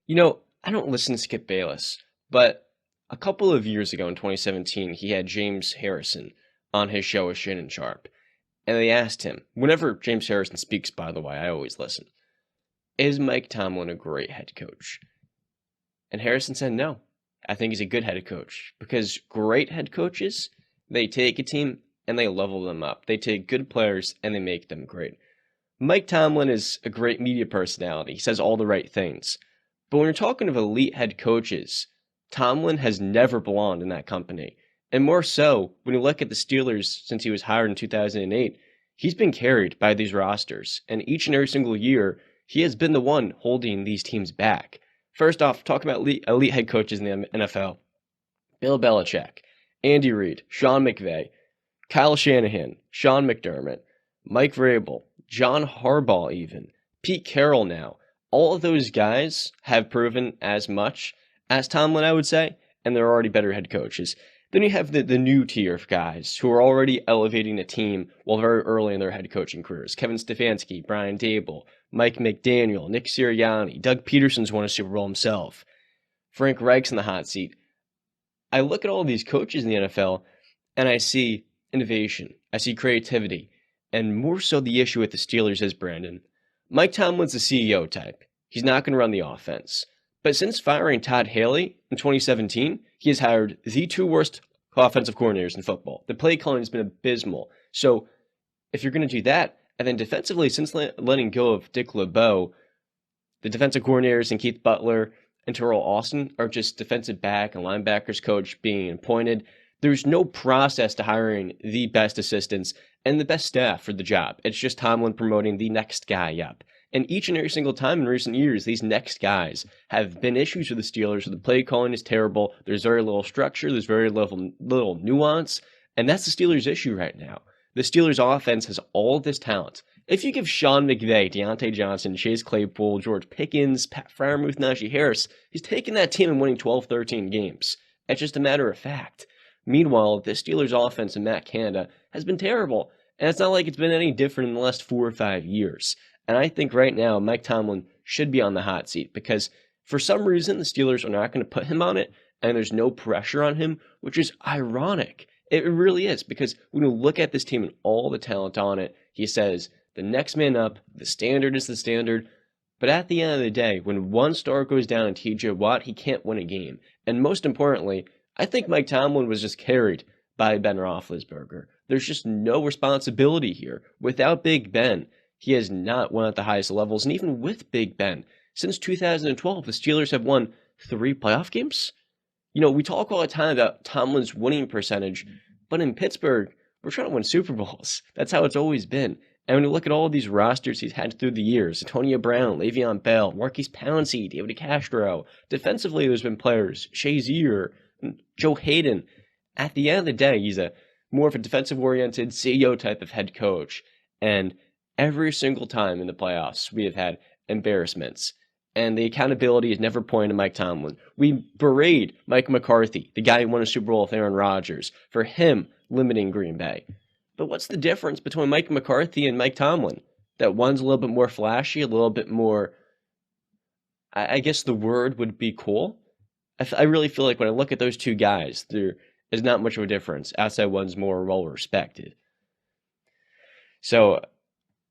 I don't listen to Skip Bayless, but a couple of years ago in 2017, he had James Harrison on his show with Shannon Sharp. And they asked him, whenever James Harrison speaks, by the way, I always listen, is Mike Tomlin a great head coach? And Harrison said, no, I think he's a good head coach because great head coaches, they take a team and they level them up. They take good players and they make them great. Mike Tomlin is a great media personality. He says all the right things. But when you're talking of elite head coaches, Tomlin has never belonged in that company. And more so, when you look at the Steelers since he was hired in 2008, he's been carried by these rosters. And each and every single year, he has been the one holding these teams back. First off, talk about elite head coaches in the NFL. Bill Belichick, Andy Reid, Sean McVay, Kyle Shanahan, Sean McDermott, Mike Vrabel, John Harbaugh even, Pete Carroll now. All of those guys have proven as much as Tomlin, I would say, and they're already better head coaches. Then you have the new tier of guys who are already elevating a team while very early in their head coaching careers. Kevin Stefanski, Brian Dable, Mike McDaniel, Nick Sirianni, Doug Peterson's won a Super Bowl himself, Frank Reich's in the hot seat. I look at all these coaches in the NFL and I see innovation, I see creativity, and more so the issue with the Steelers is, Brandon, Mike Tomlin's a CEO type. He's not going to run the offense. But since firing Todd Haley in 2017, he has hired the two worst offensive coordinators in football. The play calling has been abysmal. So if you're going to do that, and then defensively, since letting go of Dick LeBeau, the defensive coordinators and Keith Butler and Terrell Austin are just defensive back and linebackers coach being appointed. There's no process to hiring the best assistants and the best staff for the job. It's just Tomlin promoting the next guy up. And each and every single time in recent years, these next guys have been issues with the Steelers. So the play calling is terrible. There's very little structure. There's very little nuance. And that's the Steelers' issue right now. The Steelers' offense has all this talent. If you give Sean McVay, Deontay Johnson, Chase Claypool, George Pickens, Pat Freiermuth, Najee Harris, he's taking that team and winning 12, 13 games. It's just a matter of fact. Meanwhile, the Steelers' offense in Matt Canada has been terrible. And it's not like it's been any different in the last 4 or 5 years. And I think right now, Mike Tomlin should be on the hot seat because for some reason, the Steelers are not going to put him on it, and there's no pressure on him, which is ironic. It really is, because when you look at this team and all the talent on it, he says, the next man up, the standard is the standard. But at the end of the day, when one star goes down in TJ Watt, he can't win a game. And most importantly, I think Mike Tomlin was just carried by Ben Roethlisberger. There's just no responsibility here. Without Big Ben, he has not won at the highest levels. And even with Big Ben, since 2012, the Steelers have won 3 playoff games. We talk all the time about Tomlin's winning percentage, but in Pittsburgh, we're trying to win Super Bowls. That's how it's always been. And when you look at all these rosters he's had through the years, Antonio Brown, Le'Veon Bell, Marquise Pouncey, David Castro, defensively there's been players, Shazier, Joe Hayden. At the end of the day, he's more of a defensive-oriented CEO type of head coach. And every single time in the playoffs, we have had embarrassments. And the accountability is never pointed to Mike Tomlin. We berate Mike McCarthy, the guy who won a Super Bowl with Aaron Rodgers, for him limiting Green Bay. But what's the difference between Mike McCarthy and Mike Tomlin? That one's a little bit more flashy, a little bit more, I guess the word would be cool. I really feel like when I look at those two guys, there is not much of a difference. Outside one's more well-respected. So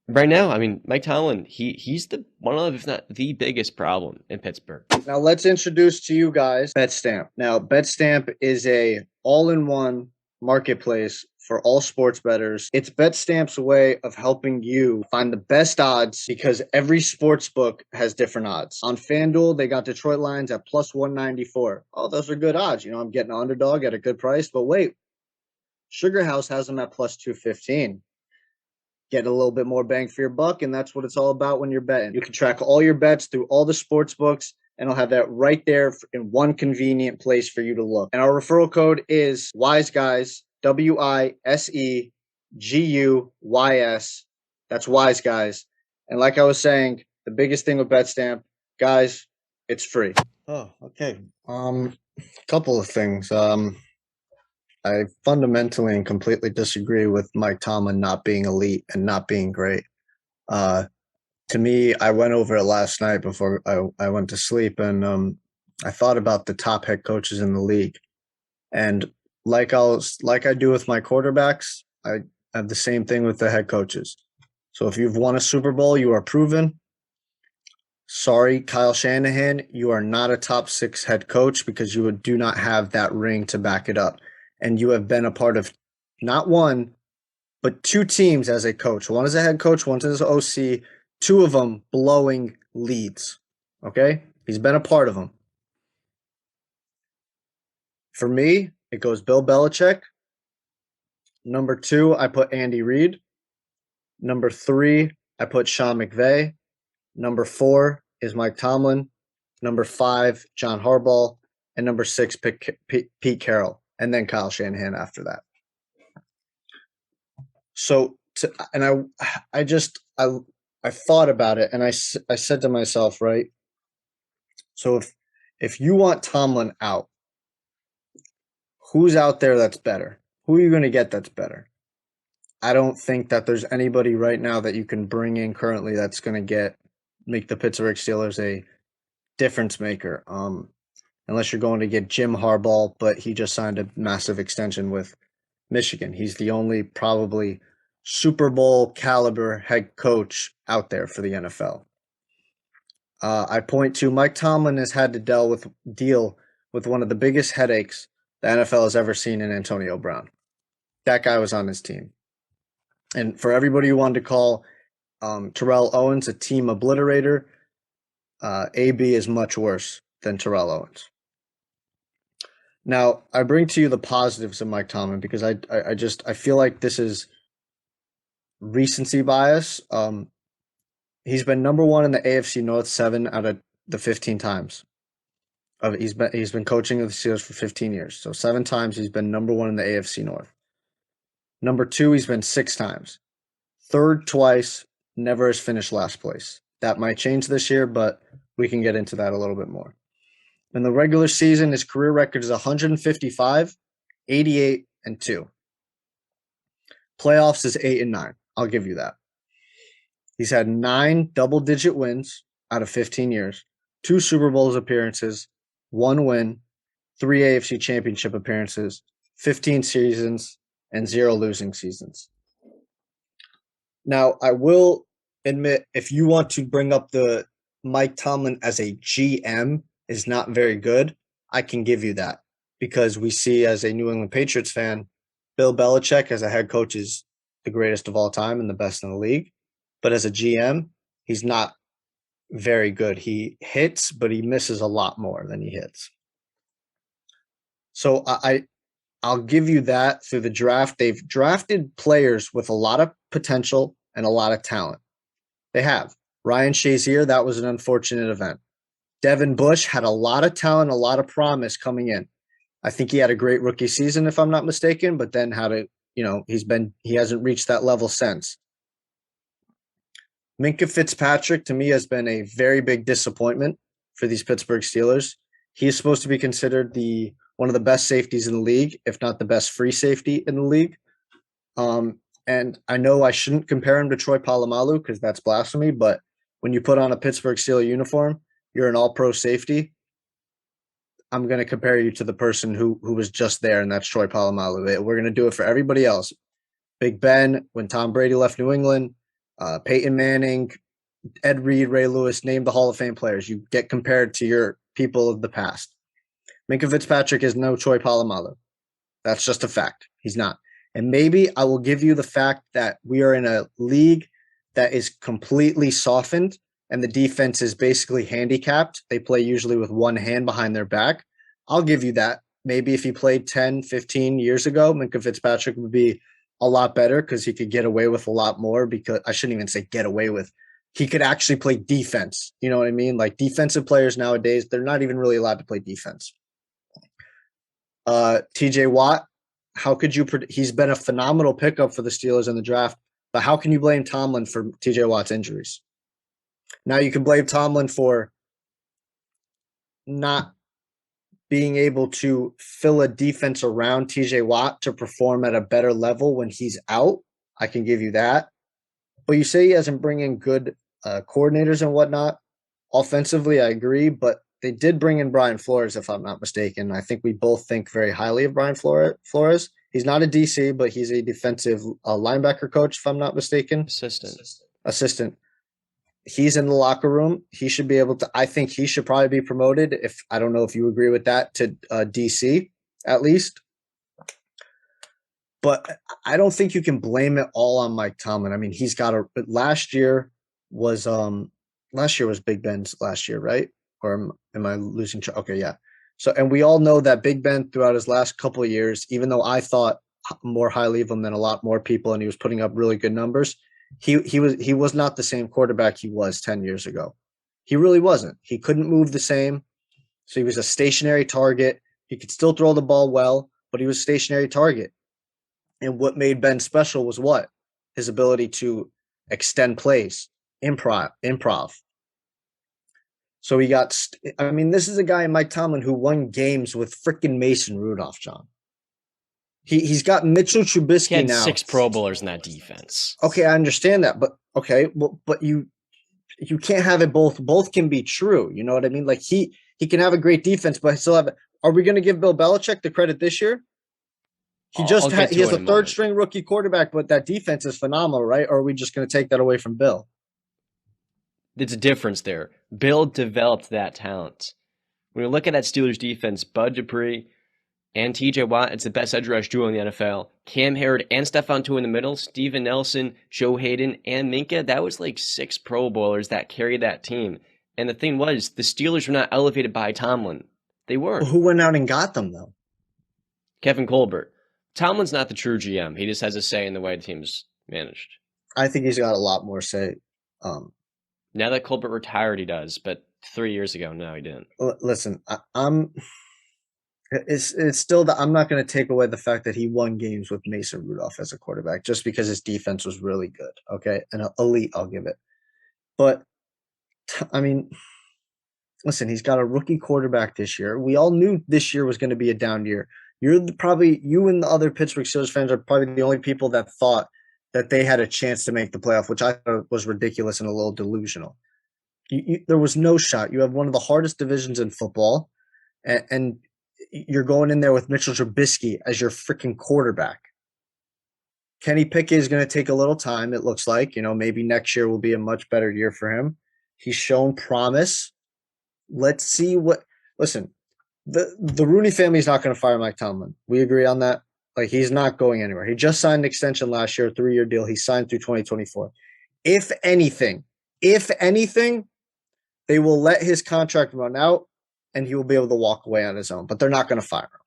right now, Mike Tomlin, he's the one of, if not the biggest problem in Pittsburgh. Now let's introduce to you guys BetStamp. Now BetStamp is a all-in-one marketplace for all sports bettors. It's BetStamp's way of helping you find the best odds because every sports book has different odds. On FanDuel, they got Detroit Lions at plus 194. Oh, those are good odds. I'm getting an underdog at a good price. But wait, Sugar House has them at plus 215. Get a little bit more bang for your buck, and that's what it's all about when you're betting. You can track all your bets through all the sports books, and I'll have that right there in one convenient place for you to look. And our referral code is WISEGUYS, WISEGUYS. That's WISEGUYS. And like I was saying, the biggest thing with BetStamp, guys, it's free. Oh, okay. Couple of things. I fundamentally and completely disagree with Mike Tomlin not being elite and not being great. To me, I went over it last night before I went to sleep, and I thought about the top head coaches in the league. And like I do with my quarterbacks, I have the same thing with the head coaches. So if you've won a Super Bowl, you are proven. Sorry, Kyle Shanahan, you are not a top 6 head coach because you do not have that ring to back it up. And you have been a part of not one, but 2 teams as a coach. One as a head coach, one as an OC, 2 of them blowing leads. Okay? He's been a part of them. For me, it goes Bill Belichick. Number 2, I put Andy Reid. Number 3, I put Sean McVay. Number 4 is Mike Tomlin. Number 5, John Harbaugh. And number 6, Pete Carroll. And then Kyle Shanahan after that. So, I thought about it, and I said to myself, right? So if you want Tomlin out, who's out there that's better? Who are you going to get that's better? I don't think that there's anybody right now that you can bring in currently that's going to make the Pittsburgh Steelers a difference maker. Unless you're going to get Jim Harbaugh, but he just signed a massive extension with Michigan. He's the only probably Super Bowl caliber head coach out there for the NFL. I point to Mike Tomlin has had to deal with one of the biggest headaches the NFL has ever seen in Antonio Brown. That guy was on his team. And for everybody who wanted to call Terrell Owens a team obliterator, AB is much worse than Terrell Owens. Now, I bring to you the positives of Mike Tomlin because I feel like this is recency bias. He's been number 1 in the AFC North 7 out of the 15 times. He's been coaching the Steelers for 15 years. So 7 times he's been number 1 in the AFC North. Number 2, he's been 6 times. Third twice, never has finished last place. That might change this year, but we can get into that a little bit more. In the regular season, his career record is 155, 88, and 2. Playoffs is 8 and 9. I'll give you that. He's had 9 double-digit wins out of 15 years, 2 Super Bowls appearances, 1 win, 3 AFC Championship appearances, 15 seasons, and 0 losing seasons. Now, I will admit, if you want to bring up the Mike Tomlin as a GM is not very good, I can give you that because we see as a New England Patriots fan, Bill Belichick as a head coach is the greatest of all time and the best in the league. But as a GM, he's not very good. He hits, but he misses a lot more than he hits. So I'll give you that through the draft. They've drafted players with a lot of potential and a lot of talent. They have. Ryan Shazier, that was an unfortunate event. Devin Bush had a lot of talent, a lot of promise coming in. I think he had a great rookie season, if I'm not mistaken, but then he hasn't reached that level since. Minkah Fitzpatrick, to me, has been a very big disappointment for these Pittsburgh Steelers. He is supposed to be considered one of the best safeties in the league, if not the best free safety in the league. And I know I shouldn't compare him to Troy Polamalu because that's blasphemy, but when you put on a Pittsburgh Steelers uniform, you're an all-pro safety. I'm going to compare you to the person who was just there, and that's Troy Polamalu. We're going to do it for everybody else. Big Ben, when Tom Brady left New England, Peyton Manning, Ed Reed, Ray Lewis, name the Hall of Fame players. You get compared to your people of the past. Minkah Fitzpatrick is no Troy Polamalu. That's just a fact. He's not. And maybe I will give you the fact that we are in a league that is completely softened and the defense is basically handicapped. They play usually with one hand behind their back. I'll give you that. Maybe if he played 10, 15 years ago, Minkah Fitzpatrick would be a lot better because he could get away with a lot more because I shouldn't even say get away with. He could actually play defense. You know what I mean? Like defensive players nowadays, they're not even really allowed to play defense. TJ Watt, how could you he's been a phenomenal pickup for the Steelers in the draft, but how can you blame Tomlin for TJ Watt's injuries? Now you can blame Tomlin for not being able to fill a defense around TJ Watt to perform at a better level when he's out. I can give you that. But you say he hasn't bring in good coordinators and whatnot. Offensively, I agree, but they did bring in Brian Flores, if I'm not mistaken. I think we both think very highly of Brian Flores. He's not a DC, but he's a defensive linebacker coach, if I'm not mistaken. Assistant. He's in the locker room. He should be able to. I think he should probably be promoted. If I don't know if you agree with that, to DC at least. But I don't think you can blame it all on Mike Tomlin. I mean, he's got a. Last year was Big Ben's last year, right? Or am I losing track? Okay, yeah. So, and we all know that Big Ben throughout his last couple of years, even though I thought more highly of him than a lot more people, and he was putting up really good numbers, he was not the same quarterback he was 10 years ago. He really wasn't. He couldn't move the same. So he was a stationary target. He could still throw the ball well, but he was a stationary target. And what made Ben special was what? His ability to extend plays, improv. So we got, I mean, this is a guy, Mike Tomlin, who won games with freaking Mason Rudolph, John. He's got Mitchell Trubisky he had now. 6 Pro Bowlers in that defense. Okay, I understand that, but okay, well, but you can't have it both. Both can be true. You know what I mean? Like he can have a great defense, but still have. Are we going to give Bill Belichick the credit this year? He has a third string rookie quarterback, but that defense is phenomenal, right? Or are we just going to take that away from Bill? There's a difference there. Bill developed that talent. When you look at that Steelers defense, Bud Dupree and TJ Watt, it's the best edge rush duo in the NFL. Cam Hayward and Stephon Tuitt in the middle, Steven Nelson, Joe Hayden, and Minka. That was like 6 Pro Bowlers that carried that team. And the thing was, the Steelers were not elevated by Tomlin. They weren't. Well, who went out and got them, though? Kevin Colbert. Tomlin's not the true GM. He just has a say in the way the team's managed. I think he's got a lot more say. Now that Colbert retired, he does. But 3 years ago, no, he didn't. Listen, it's still that I'm not going to take away the fact that he won games with Mason Rudolph as a quarterback just because his defense was really good. Okay, and elite, I'll give it. But I mean, listen, he's got a rookie quarterback this year. We all knew this year was going to be a down year. You and the other Pittsburgh Steelers fans are probably the only people that thought that they had a chance to make the playoff, which I thought was ridiculous and a little delusional. There was no shot. You have one of the hardest divisions in football, and you're going in there with Mitchell Trubisky as your freaking quarterback. Kenny Pickett is going to take a little time, it looks like. Maybe next year will be a much better year for him. He's shown promise. Let's see what – listen, the Rooney family is not going to fire Mike Tomlin. We agree on that. Like, he's not going anywhere. He just signed an extension last year, a 3-year deal. He signed through 2024. If anything, they will let his contract run out and he will be able to walk away on his own. But they're not going to fire him.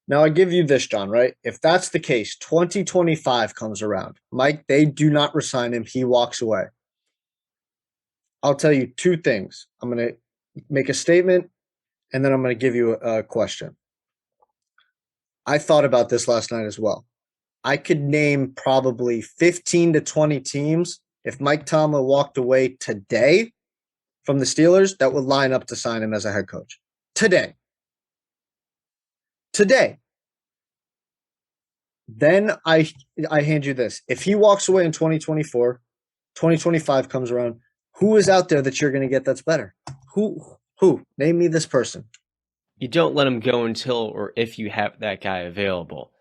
Now, I give you this, John, right? If that's the case, 2025 comes around. Mike, they do not resign him. He walks away. I'll tell you 2 things. I'm going to make a statement, and then I'm going to give you a question. I thought about this last night as well. I could name probably 15 to 20 teams if Mike Tomlin walked away today from the Steelers that would line up to sign him as a head coach. Today. Then I hand you this. If he walks away in 2024, 2025 comes around, who is out there that you're going to get that's better? Who? Name me this person. You don't let him go until or if you have that guy available.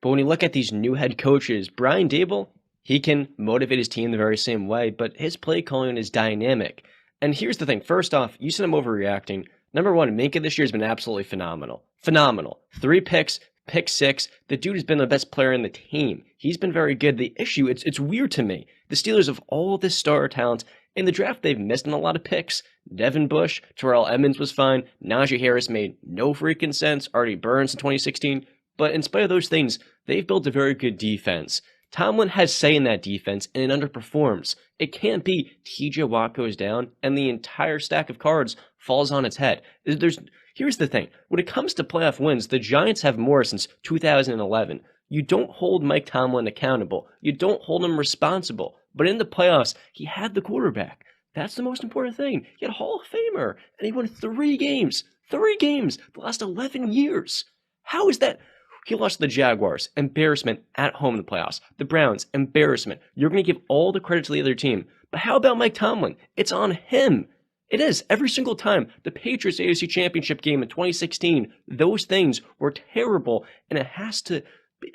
But when you look at these new head coaches, Brian Daboll, he can motivate his team the very same way, but his play calling is dynamic. And here's the thing. First off, you said I'm overreacting. Number 1, Minka this year has been absolutely phenomenal. 3 picks, pick 6. The dude has been the best player in the team. He's been very good. The issue, it's weird to me. The Steelers have all this star talent. In the draft, they've missed on a lot of picks. Devin Bush, Terrell Edmonds was fine. Najee Harris made no freaking sense. Artie Burns in 2016. But in spite of those things, they've built a very good defense. Tomlin has say in that defense, and it underperforms. It can't be TJ Watt goes down, and the entire stack of cards falls on its head. Here's the thing. When it comes to playoff wins, the Giants have more since 2011. You don't hold Mike Tomlin accountable. You don't hold him responsible. But in the playoffs, he had the quarterback. That's the most important thing. He had a Hall of Famer, and he won 3 games. 3 games the last 11 years. How is that? He lost to the Jaguars. Embarrassment at home in the playoffs. The Browns. Embarrassment. You're going to give all the credit to the other team. But how about Mike Tomlin? It's on him. It is. Every single time. The Patriots AFC Championship game in 2016, those things were terrible, and it has to,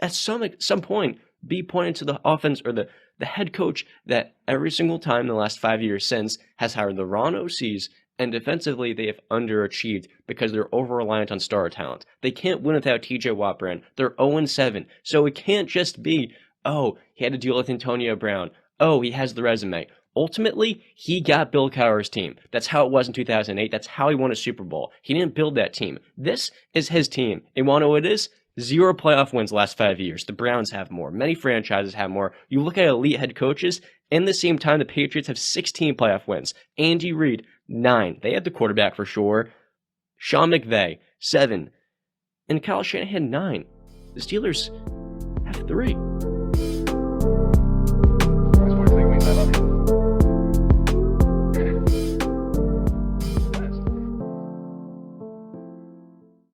at some point, be pointed to the offense or the head coach that every single time in the last 5 years since has hired the wrong OCs, and defensively they have underachieved because they're over-reliant on star talent. They can't win without TJ Watt brand. They're 0-7. So it can't just be, oh, he had to deal with Antonio Brown. Oh, he has the resume. Ultimately, he got Bill Cowher's team. That's how it was in 2008. That's how he won a Super Bowl. He didn't build that team. This is his team. And want to know what it is? 0 playoff wins the last 5 years. The Browns have more. Many franchises have more. You look at elite head coaches, in the same time, the Patriots have 16 playoff wins. Andy Reid, 9. They had the quarterback for sure. Sean McVay, 7. And Kyle Shanahan, 9. The Steelers have 3.